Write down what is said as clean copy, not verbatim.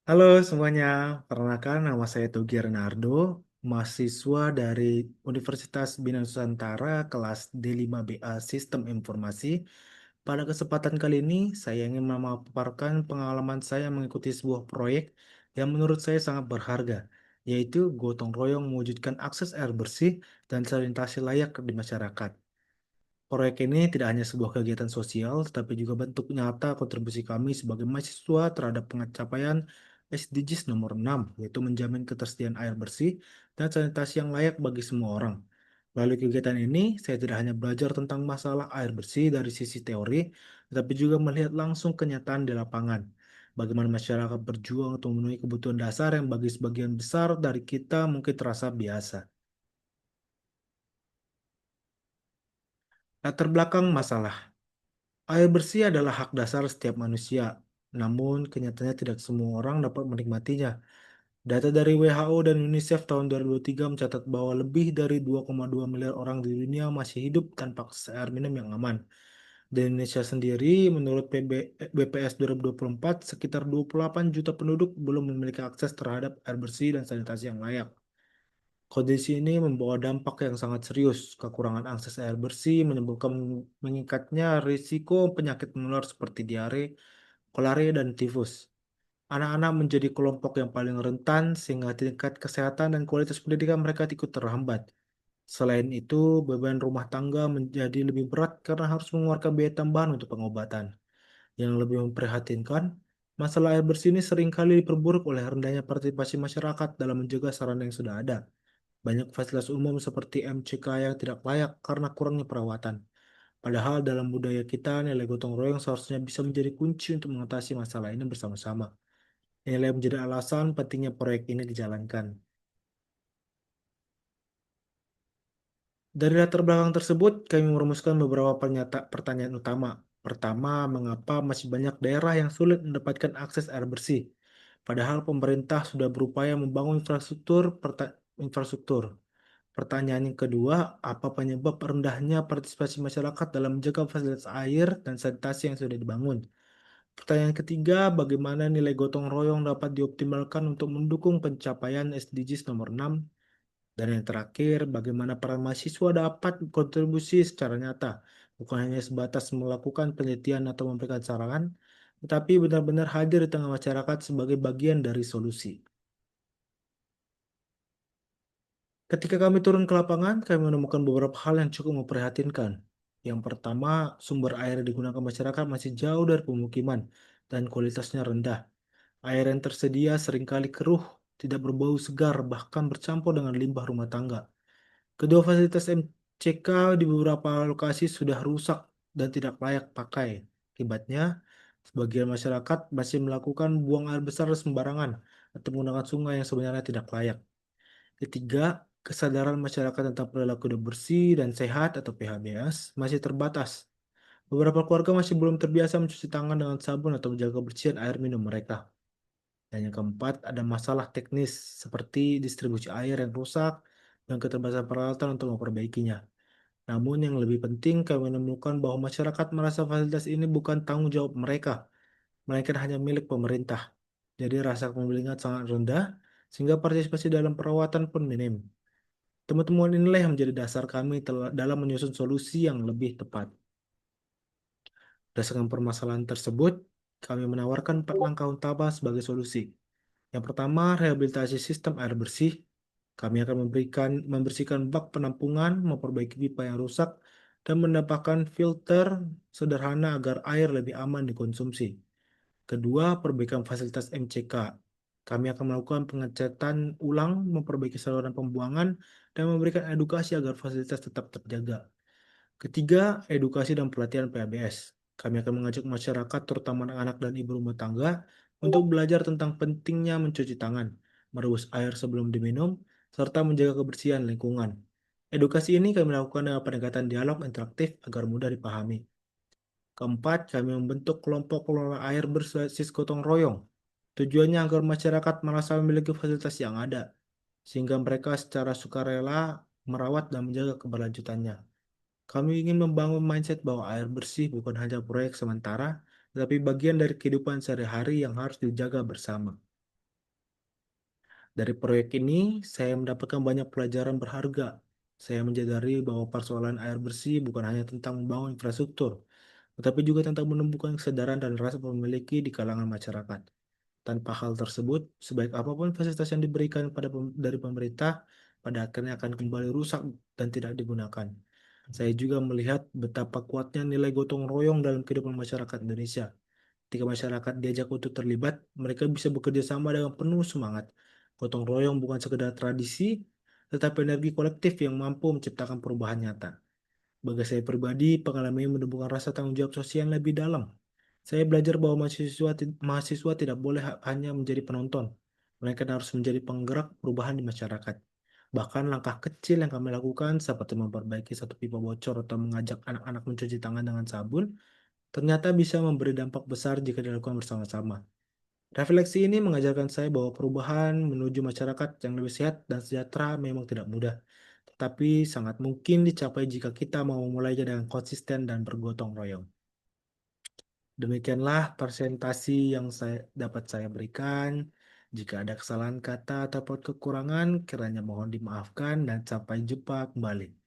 Halo semuanya, perkenalkan nama saya Togi Renardo, mahasiswa dari Universitas Bina Nusantara kelas D5BA Sistem Informasi. Pada kesempatan kali ini, saya ingin memaparkan pengalaman saya mengikuti sebuah proyek yang menurut saya sangat berharga, yaitu gotong royong mewujudkan akses air bersih dan sanitasi layak di masyarakat. Proyek ini tidak hanya sebuah kegiatan sosial, tetapi juga bentuk nyata kontribusi kami sebagai mahasiswa terhadap pencapaian SDGs nomor 6, yaitu menjamin ketersediaan air bersih dan sanitasi yang layak bagi semua orang. Melalui kegiatan ini, saya tidak hanya belajar tentang masalah air bersih dari sisi teori, tetapi juga melihat langsung kenyataan di lapangan. Bagaimana masyarakat berjuang untuk memenuhi kebutuhan dasar yang bagi sebagian besar dari kita mungkin terasa biasa. Latar belakang masalah. Air bersih adalah hak dasar setiap manusia, namun kenyataannya tidak semua orang dapat menikmatinya. Data dari WHO dan UNICEF tahun 2023 mencatat bahwa lebih dari 2,2 miliar orang di dunia masih hidup tanpa akses air minum yang aman. Di Indonesia sendiri, menurut BPS 2024, sekitar 28 juta penduduk belum memiliki akses terhadap air bersih dan sanitasi yang layak. Kondisi ini membawa dampak yang sangat serius. Kekurangan akses air bersih menyebabkan meningkatnya risiko penyakit menular seperti diare, kolera, dan tifus. Anak-anak menjadi kelompok yang paling rentan sehingga tingkat kesehatan dan kualitas pendidikan mereka ikut terhambat. Selain itu, beban rumah tangga menjadi lebih berat karena harus mengeluarkan biaya tambahan untuk pengobatan. Yang lebih memprihatinkan, masalah air bersih ini seringkali diperburuk oleh rendahnya partisipasi masyarakat dalam menjaga sarana yang sudah ada. Banyak fasilitas umum seperti MCK yang tidak layak karena kurangnya perawatan. Padahal dalam budaya kita, nilai gotong royong seharusnya bisa menjadi kunci untuk mengatasi masalah ini bersama-sama. Inilah yang menjadi alasan pentingnya proyek ini dijalankan. Dari latar belakang tersebut, kami merumuskan beberapa pertanyaan utama. Pertama, mengapa masih banyak daerah yang sulit mendapatkan akses air bersih? Padahal pemerintah sudah berupaya membangun infrastruktur. Pertanyaan yang kedua, apa penyebab rendahnya partisipasi masyarakat dalam menjaga fasilitas air dan sanitasi yang sudah dibangun? Pertanyaan ketiga, bagaimana nilai gotong royong dapat dioptimalkan untuk mendukung pencapaian SDGs nomor 6? Dan yang terakhir, bagaimana para mahasiswa dapat berkontribusi secara nyata, bukan hanya sebatas melakukan penelitian atau memberikan saran, tetapi benar-benar hadir di tengah masyarakat sebagai bagian dari solusi. Ketika kami turun ke lapangan, kami menemukan beberapa hal yang cukup memprihatinkan. Yang pertama, sumber air yang digunakan masyarakat masih jauh dari pemukiman dan kualitasnya rendah. Air yang tersedia seringkali keruh, tidak berbau segar, bahkan bercampur dengan limbah rumah tangga. Kedua fasilitas MCK di beberapa lokasi sudah rusak dan tidak layak pakai. Akibatnya, sebagian masyarakat masih melakukan buang air besar sembarangan atau menggunakan sungai yang sebenarnya tidak layak. Ketiga, kesadaran masyarakat tentang perilaku hidup bersih dan sehat atau PHBS masih terbatas. Beberapa keluarga masih belum terbiasa mencuci tangan dengan sabun atau menjaga kebersihan air minum mereka. Dan yang keempat, ada masalah teknis seperti distribusi air yang rusak dan keterbatasan peralatan untuk memperbaikinya. Namun yang lebih penting, kami menemukan bahwa masyarakat merasa fasilitas ini bukan tanggung jawab mereka, melainkan hanya milik pemerintah. Jadi rasa kepemilikan sangat rendah, sehingga partisipasi dalam perawatan pun minim. Temuan-temuan inilah yang menjadi dasar kami dalam menyusun solusi yang lebih tepat. Berdasarkan permasalahan tersebut, kami menawarkan 4 langkah utama sebagai solusi. Yang pertama, rehabilitasi sistem air bersih. Kami akan membersihkan bak penampungan, memperbaiki pipa yang rusak, dan menambahkan filter sederhana agar air lebih aman dikonsumsi. Kedua, perbaikan fasilitas MCK. Kami akan melakukan pengecatan ulang, memperbaiki saluran pembuangan, dan memberikan edukasi agar fasilitas tetap terjaga. Ketiga, edukasi dan pelatihan PABS. Kami akan mengajak masyarakat, terutama anak-anak dan ibu rumah tangga, untuk belajar tentang pentingnya mencuci tangan, merebus air sebelum diminum, serta menjaga kebersihan lingkungan. Edukasi ini kami lakukan dengan pendekatan dialog interaktif agar mudah dipahami. Keempat, kami membentuk kelompok pengelola air berbasis gotong royong. Tujuannya agar masyarakat merasa memiliki fasilitas yang ada, sehingga mereka secara sukarela merawat dan menjaga keberlanjutannya. Kami ingin membangun mindset bahwa air bersih bukan hanya proyek sementara, tetapi bagian dari kehidupan sehari-hari yang harus dijaga bersama. Dari proyek ini, saya mendapatkan banyak pelajaran berharga. Saya menyadari bahwa persoalan air bersih bukan hanya tentang membangun infrastruktur, tetapi juga tentang menumbuhkan kesadaran dan rasa memiliki di kalangan masyarakat. Tanpa hal tersebut, sebaik apapun fasilitas yang diberikan dari pemerintah, pada akhirnya akan kembali rusak dan tidak digunakan. Saya juga melihat betapa kuatnya nilai gotong royong dalam kehidupan masyarakat Indonesia. Ketika masyarakat diajak untuk terlibat, mereka bisa bekerja sama dengan penuh semangat. Gotong royong bukan sekedar tradisi, tetapi energi kolektif yang mampu menciptakan perubahan nyata. Bagi saya pribadi, pengalaman ini menumbuhkan rasa tanggung jawab sosial yang lebih dalam. Saya belajar bahwa mahasiswa tidak boleh hanya menjadi penonton, mereka harus menjadi penggerak perubahan di masyarakat. Bahkan langkah kecil yang kami lakukan, seperti memperbaiki satu pipa bocor atau mengajak anak-anak mencuci tangan dengan sabun, ternyata bisa memberi dampak besar jika dilakukan bersama-sama. Refleksi ini mengajarkan saya bahwa perubahan menuju masyarakat yang lebih sehat dan sejahtera memang tidak mudah, tetapi sangat mungkin dicapai jika kita mau memulainya dengan konsisten dan bergotong royong. Demikianlah presentasi yang dapat saya berikan. Jika ada kesalahan kata ataupun kekurangan, kiranya mohon dimaafkan dan sampai jumpa kembali.